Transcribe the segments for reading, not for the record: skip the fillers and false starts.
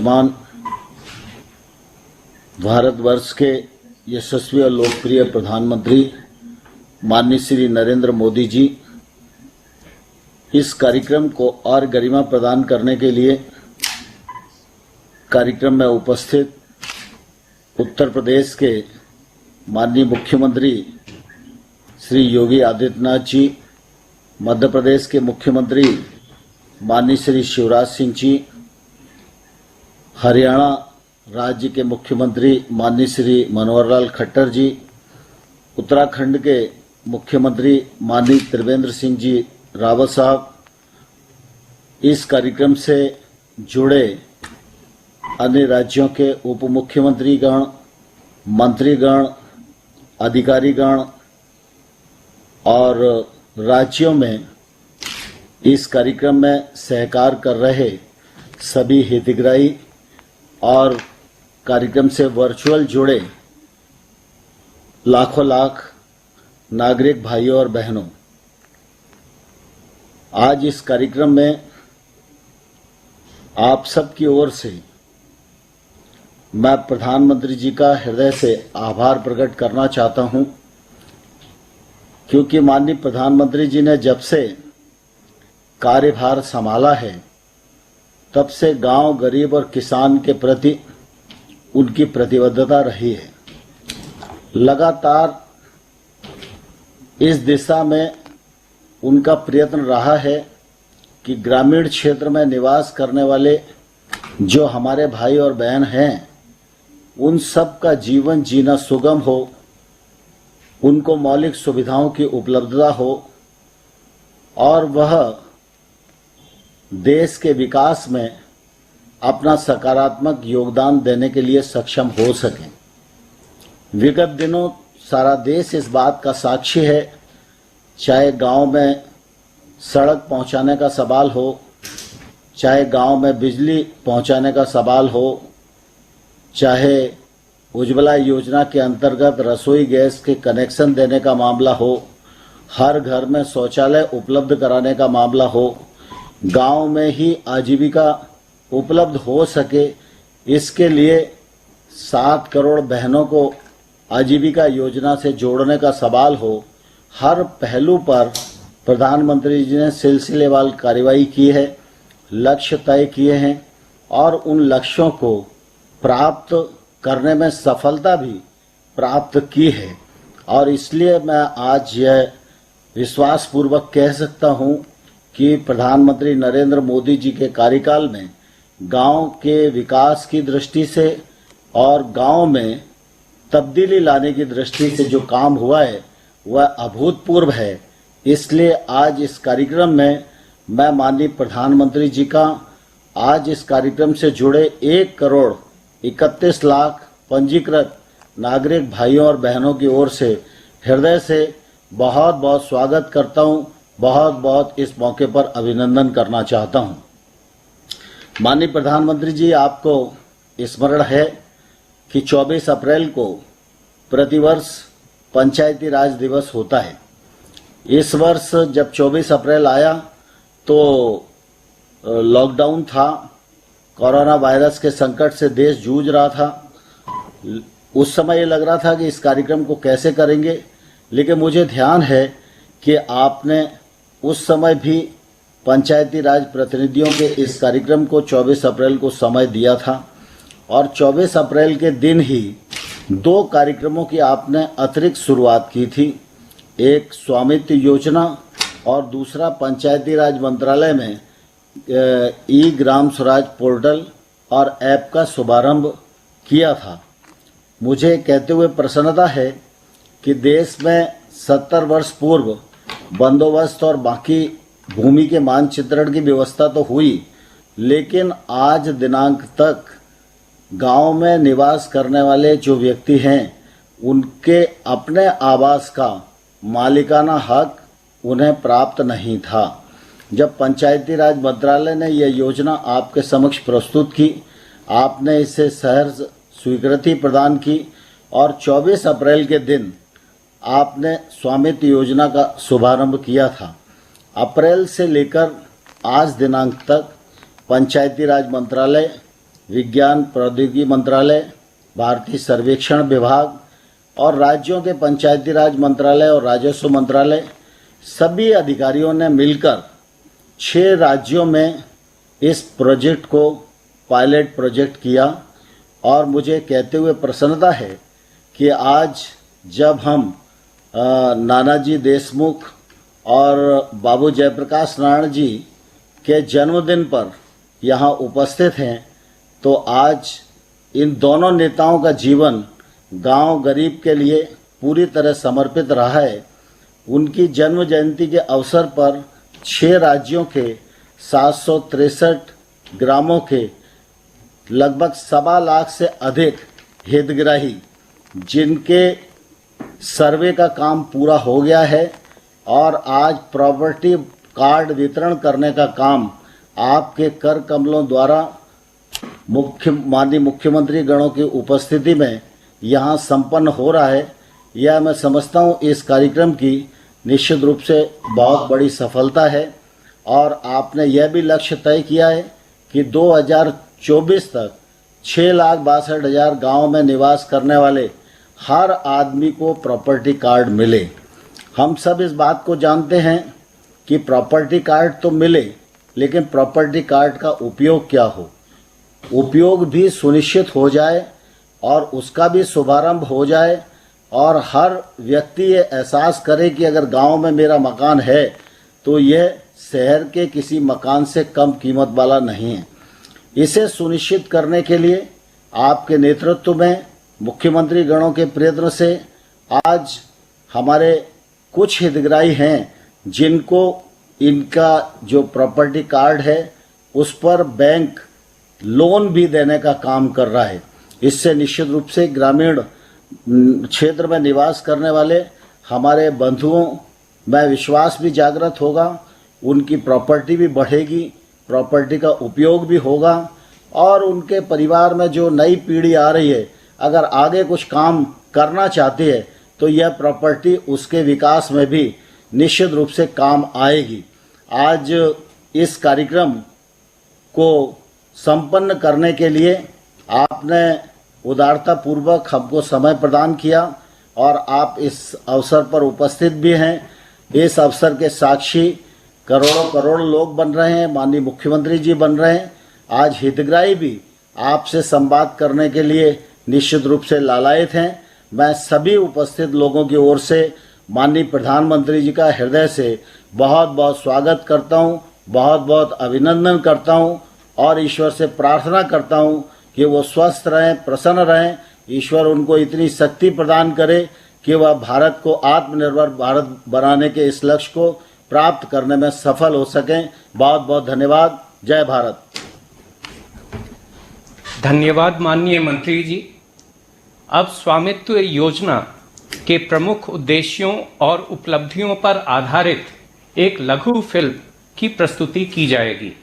विराजमान भारतवर्ष के यशस्वी और लोकप्रिय प्रधानमंत्री माननीय श्री नरेंद्र मोदी जी इस कार्यक्रम को और गरिमा प्रदान करने के लिए कार्यक्रम में उपस्थित उत्तर प्रदेश के माननीय मुख्यमंत्री श्री योगी आदित्यनाथ जी, मध्य प्रदेश के मुख्यमंत्री माननीय श्री शिवराज सिंह जी, हरियाणा राज्य के मुख्यमंत्री माननीय श्री मनोहर लाल खट्टर जी, उत्तराखंड के मुख्यमंत्री माननीय त्रिवेंद्र सिंह जी रावत साहब, इस कार्यक्रम से जुड़े अन्य राज्यों के उप मुख्यमंत्रीगण, मंत्रीगण, अधिकारीगण और राज्यों में इस कार्यक्रम में सहकार कर रहे सभी हितग्राही और कार्यक्रम से वर्चुअल जुड़े लाखों लाख नागरिक भाइयों और बहनों, आज इस कार्यक्रम में आप सबकी ओर से मैं प्रधानमंत्री जी का हृदय से आभार प्रकट करना चाहता हूं, क्योंकि माननीय प्रधानमंत्री जी ने जब से कार्यभार संभाला है तब से गांव, गरीब और किसान के प्रति उनकी प्रतिबद्धता रही है। लगातार इस दिशा में उनका प्रयत्न रहा है कि ग्रामीण क्षेत्र में निवास करने वाले जो हमारे भाई और बहन हैं, उन सब का जीवन जीना सुगम हो, उनको मौलिक सुविधाओं की उपलब्धता हो और वह देश के विकास में अपना सकारात्मक योगदान देने के लिए सक्षम हो सकें। विगत दिनों सारा देश इस बात का साक्षी है, चाहे गांव में सड़क पहुंचाने का सवाल हो, चाहे गांव में बिजली पहुंचाने का सवाल हो, चाहे उज्ज्वला योजना के अंतर्गत रसोई गैस के कनेक्शन देने का मामला हो, हर घर में शौचालय उपलब्ध कराने का मामला हो, गांव में ही आजीविका उपलब्ध हो सके, इसके लिए 7 करोड़ बहनों को आजीविका योजना से जोड़ने का सवाल हो, हर पहलू पर प्रधानमंत्री जी ने सिलसिलेवार कार्रवाई की है, लक्ष्य तय किए हैं और उन लक्ष्यों को प्राप्त करने में सफलता भी प्राप्त की है। और इसलिए मैं आज यह विश्वास पूर्वक कह सकता हूं कि प्रधानमंत्री नरेंद्र मोदी जी के कार्यकाल में गांव के विकास की दृष्टि से और गांव में तब्दीली लाने की दृष्टि से जो काम हुआ है वह अभूतपूर्व है। इसलिए आज इस कार्यक्रम में मैं माननीय प्रधानमंत्री जी का आज इस कार्यक्रम से जुड़े 1,31,00,000 पंजीकृत नागरिक भाइयों और बहनों की ओर से हृदय से बहुत बहुत स्वागत करता हूं, बहुत बहुत इस मौके पर अभिनंदन करना चाहता हूं। माननीय प्रधानमंत्री जी, आपको स्मरण है कि 24 अप्रैल को प्रतिवर्ष पंचायती राज दिवस होता है। इस वर्ष जब 24 अप्रैल आया तो लॉकडाउन था, कोरोना वायरस के संकट से देश जूझ रहा था। उस समय ये लग रहा था कि इस कार्यक्रम को कैसे करेंगे, लेकिन मुझे ध्यान है कि आपने उस समय भी पंचायती राज प्रतिनिधियों के इस कार्यक्रम को 24 अप्रैल को समय दिया था और 24 अप्रैल के दिन ही 2 कार्यक्रमों की आपने अतिरिक्त शुरुआत की थी। एक स्वामित्व योजना और दूसरा पंचायती राज मंत्रालय में ई ग्राम स्वराज पोर्टल और ऐप का शुभारंभ किया था। मुझे कहते हुए प्रसन्नता है कि देश में 70 वर्ष पूर्व बंदोबस्त और बाकी भूमि के मानचित्रण की व्यवस्था तो हुई, लेकिन आज दिनांक तक गांव में निवास करने वाले जो व्यक्ति हैं उनके अपने आवास का मालिकाना हक उन्हें प्राप्त नहीं था। जब पंचायती राज मंत्रालय ने यह योजना आपके समक्ष प्रस्तुत की, आपने इसे सहर्ष स्वीकृति प्रदान की और 24 अप्रैल के दिन आपने स्वामित्व योजना का शुभारंभ किया था। अप्रैल से लेकर आज दिनांक तक पंचायती राज मंत्रालय विज्ञान प्रौद्योगिकी मंत्रालय, भारतीय सर्वेक्षण विभाग और राज्यों के पंचायती राज मंत्रालय और राजस्व मंत्रालय, सभी अधिकारियों ने मिलकर 6 राज्यों में इस प्रोजेक्ट को पायलट प्रोजेक्ट किया। और मुझे कहते हुए प्रसन्नता है कि आज जब हम नानाजी देशमुख और बाबू जयप्रकाश नारायण जी के जन्मदिन पर यहाँ उपस्थित हैं, तो आज इन दोनों नेताओं का जीवन गांव गरीब के लिए पूरी तरह समर्पित रहा है। उनकी जन्म जयंती के अवसर पर 6 राज्यों के 763 ग्रामों के लगभग 1.25 लाख से अधिक हितग्राही, जिनके सर्वे का काम पूरा हो गया है और आज प्रॉपर्टी कार्ड वितरण करने का काम आपके कर कमलों द्वारा माननीय मुख्यमंत्री गणों की उपस्थिति में यहाँ संपन्न हो रहा है। यह मैं समझता हूँ इस कार्यक्रम की निश्चित रूप से बहुत बड़ी सफलता है। और आपने यह भी लक्ष्य तय किया है कि 2024 तक 6,62,000 गाँव में निवास करने वाले हर आदमी को प्रॉपर्टी कार्ड मिले। हम सब इस बात को जानते हैं कि प्रॉपर्टी कार्ड तो मिले, लेकिन प्रॉपर्टी कार्ड का उपयोग क्या हो, उपयोग भी सुनिश्चित हो जाए और उसका भी शुभारंभ हो जाए और हर व्यक्ति ये एहसास करे कि अगर गांव में मेरा मकान है तो यह शहर के किसी मकान से कम कीमत वाला नहीं है। इसे सुनिश्चित करने के लिए आपके नेतृत्व में मुख्यमंत्री गणों के प्रयत्न से आज हमारे कुछ हितग्राही हैं जिनको इनका जो प्रॉपर्टी कार्ड है उस पर बैंक लोन भी देने का काम कर रहा है। इससे निश्चित रूप से ग्रामीण क्षेत्र में निवास करने वाले हमारे बंधुओं में विश्वास भी जागृत होगा, उनकी प्रॉपर्टी भी बढ़ेगी, प्रॉपर्टी का उपयोग भी होगा और उनके परिवार में जो नई पीढ़ी आ रही है अगर आगे कुछ काम करना चाहती है तो यह प्रॉपर्टी उसके विकास में भी निश्चित रूप से काम आएगी। आज इस कार्यक्रम को संपन्न करने के लिए आपने उदारतापूर्वक हमको समय प्रदान किया और आप इस अवसर पर उपस्थित भी हैं। इस अवसर के साक्षी करोड़ों करोड़ लोग बन रहे हैं, माननीय मुख्यमंत्री जी बन रहे हैं। आज हितग्राही भी आपसे संवाद करने के लिए निश्चित रूप से लालायित हैं। मैं सभी उपस्थित लोगों की ओर से माननीय प्रधानमंत्री जी का हृदय से बहुत बहुत स्वागत करता हूं, बहुत बहुत अभिनंदन करता हूं और ईश्वर से प्रार्थना करता हूं कि वो स्वस्थ रहें, प्रसन्न रहें। ईश्वर उनको इतनी शक्ति प्रदान करे कि वह भारत को आत्मनिर्भर भारत बनाने के इस लक्ष्य को प्राप्त करने में सफल हो सकें। बहुत बहुत धन्यवाद। जय भारत। धन्यवाद माननीय मंत्री जी। अब स्वामित्व योजना के प्रमुख उद्देश्यों और उपलब्धियों पर आधारित एक लघु फिल्म की प्रस्तुति की जाएगी।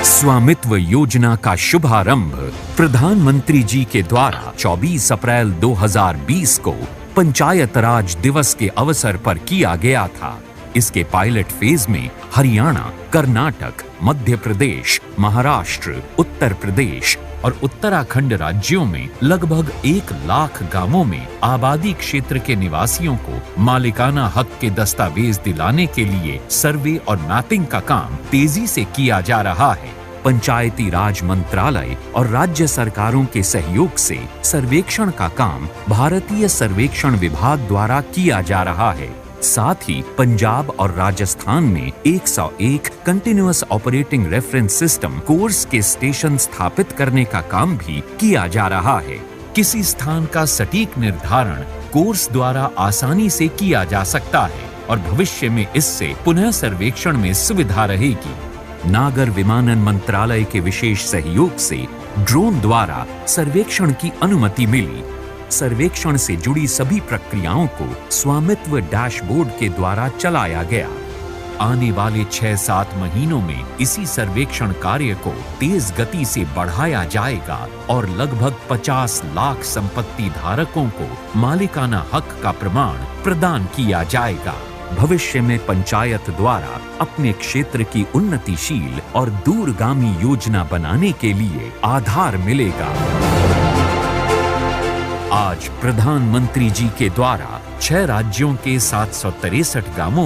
स्वामित्व योजना का शुभारंभ प्रधानमंत्री जी के द्वारा 24 अप्रैल 2020 को पंचायत राज दिवस के अवसर पर किया गया था। इसके पायलट फेज में हरियाणा, कर्नाटक, मध्य प्रदेश, महाराष्ट्र, उत्तर प्रदेश और उत्तराखंड राज्यों में लगभग 1 लाख गांवों में आबादी क्षेत्र के निवासियों को मालिकाना हक के दस्तावेज दिलाने के लिए सर्वे और मैपिंग का काम तेजी से किया जा रहा है। पंचायती राज मंत्रालय और राज्य सरकारों के सहयोग से सर्वेक्षण का काम भारतीय सर्वेक्षण विभाग द्वारा किया जा रहा है। साथ ही पंजाब और राजस्थान में 101 continuous operating reference system course के स्टेशन स्थापित करने का काम भी किया जा रहा है। किसी स्थान का सटीक निर्धारण कोर्स द्वारा आसानी से किया जा सकता है और भविष्य में इससे पुनः सर्वेक्षण में सुविधा रहेगी। नागर विमानन मंत्रालय के विशेष सहयोग से ड्रोन द्वारा सर्वेक्षण की अनुमति मिली। सर्वेक्षण से जुड़ी सभी प्रक्रियाओं को स्वामित्व डैशबोर्ड के द्वारा चलाया गया। आने वाले 6-7 महीनों में इसी सर्वेक्षण कार्य को तेज गति से बढ़ाया जाएगा और लगभग 50 लाख संपत्ति धारकों को मालिकाना हक का प्रमाण प्रदान किया जाएगा। भविष्य में पंचायत द्वारा अपने क्षेत्र की उन्नतिशील और दूरगामी योजना बनाने के लिए आधार मिलेगा। आज प्रधानमंत्री जी के द्वारा 6 राज्यों के 763 गांवों